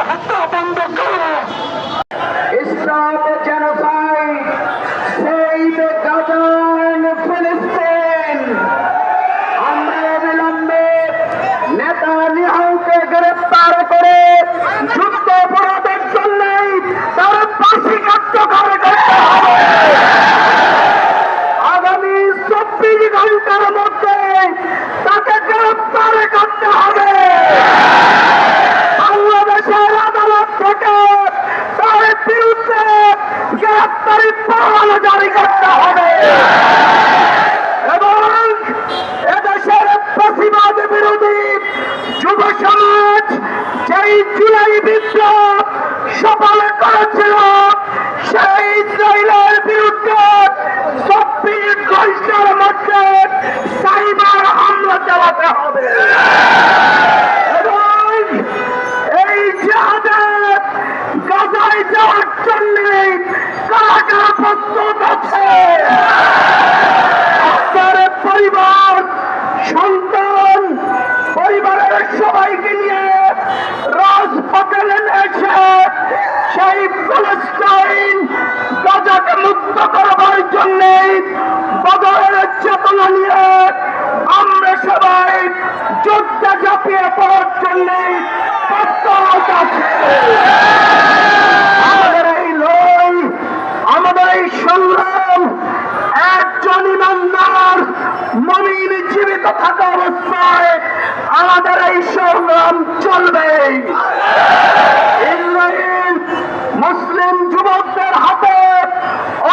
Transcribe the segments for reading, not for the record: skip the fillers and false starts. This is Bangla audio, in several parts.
হত্যা বন্ধ করো। Stop the genocide. Save Gaza and Palestine. আমরা অবিলম্বে নেতানিয়াহুকে গ্রেফতার করে যুদ্ধ অপরাধের জন্য তার ফাঁসি কার্যকর করতে হবে। আগামী 24 ঘন্টার মধ্যে তাকে গ্রেফতার করতে হবে। বাংলাদেশের আদালত থেকে তার বিরুদ্ধে গ্রেফতারি পরোয়ানা জারি করতে হবে এবং এদেশের ফ্যাসিবাদ বিরোধী যুব সমাজ যেই জুলাই বিপ্লব সফল করেছিল সেই ইসরায়েলের বিরুদ্ধে 24 ঘন্টার মধ্যে সাইবার হামলা চালাতে হবে এবং এই জিহাদের গাজায় যাওয়ার জন্য কারা কারা প্রস্তুত আছে। আপনার পরিবার, সন্তান, পরিবারের সবাইকে নিয়ে রাজপথে নেমেছে সেই ফিলিস্তিন গাজাকে মুক্ত করবার জন্য বদরের চেতনা নিয়ে আমরা সবাই যুদ্ধে ঝাঁপিয়ে পড়ার জন্য প্রস্তুত আছি। আমাদের এই লড়াই, আমাদের এই সংগ্রাম একজন ইমানদার মুমিন জীবিত থাকা অবস্থায় আমাদের এই সংগ্রাম চলবে। ইসরায়েল মুসলিম যুবকদের হাতে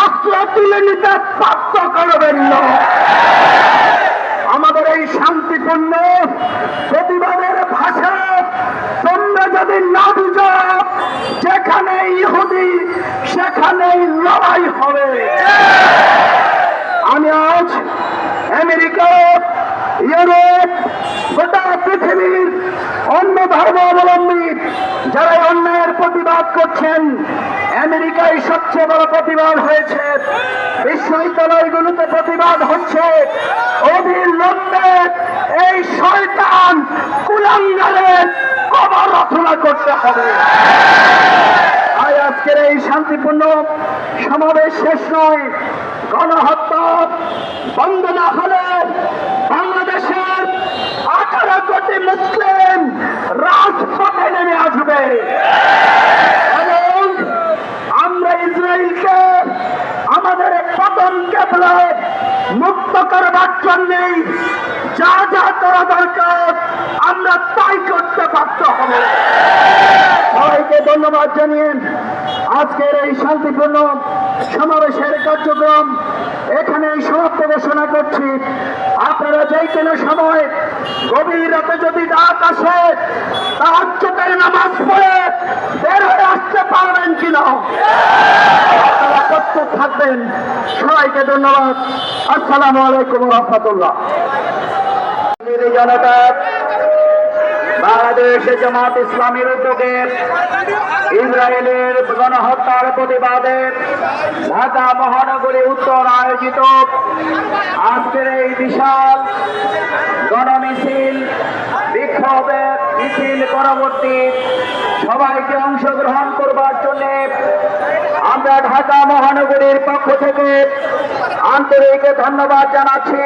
অস্ত্র তুলে নিতে বাধ্য করবেন না। আমাদের এই শান্তিপূর্ণ প্রতিবাদের ভাষা তোমরা যদি না বুঝো, যেখানে ইহুদি সেখানেই লড়াই হবে। আমি আজ আমেরিকা, ইউরোপ, গোটা পৃথিবীর অন্য ধর্মাবলম্বী যারা অন্যায়ের প্রতিবাদ করছেন, আমেরিকায় সবচেয়ে বড় প্রতিবাদ হয়েছে, বিশ্ববিদ্যালয়গুলোতে প্রতিবাদ হচ্ছে, অবিলম্বে এই শয়তান কুলাঙ্গারের কবর রচনা করতে হবে। আজকের এই শান্তিপূর্ণ সমাবেশ শেষ নয়। গণহত্যা বন্ধ না হলে বাংলাদেশের 18 কোটি মুসলিম রাজপথে নেমে আসবে এবং আমরা ইসরায়েলকে আমাদের পতন কেবলা মুক্ত করবার জন্য যা যা করা দরকার আমরা তাই করতে বাধ্য হব। সবাইকে ধন্যবাদ জানিয়ে আজকের এই শান্তিপূর্ণ সমাবেশের কার্যক্রম এখানে সমাপ্ত ঘোষণা করছি। আপনারা যে কোনো সময় গভীর রাতে যদি ডাক আসে তাহাজ্জুদের নামাজ পড়ে বের হয়ে আসতে পারবেন কিনা, আপনারা প্রস্তুত থাকবেন। সবাইকে ধন্যবাদ। আসসালামু আলাইকুম ওয়া রাহমাতুল্লাহ। জনতা বাংলাদেশ জামাত ইসলামীর উদ্যোগে ইসরায়েলের গণহত্যার প্রতিবাদে ঢাকা মহানগরী উত্তর আয়োজিত আজকের এই বিশাল গণমিছিল, বিক্ষোভের মিছিল পরবর্তী সবাইকে অংশগ্রহণ করবার জন্য আমরা ঢাকা মহানগরীর পক্ষ থেকে আন্তরিক ধন্যবাদ জানাচ্ছি।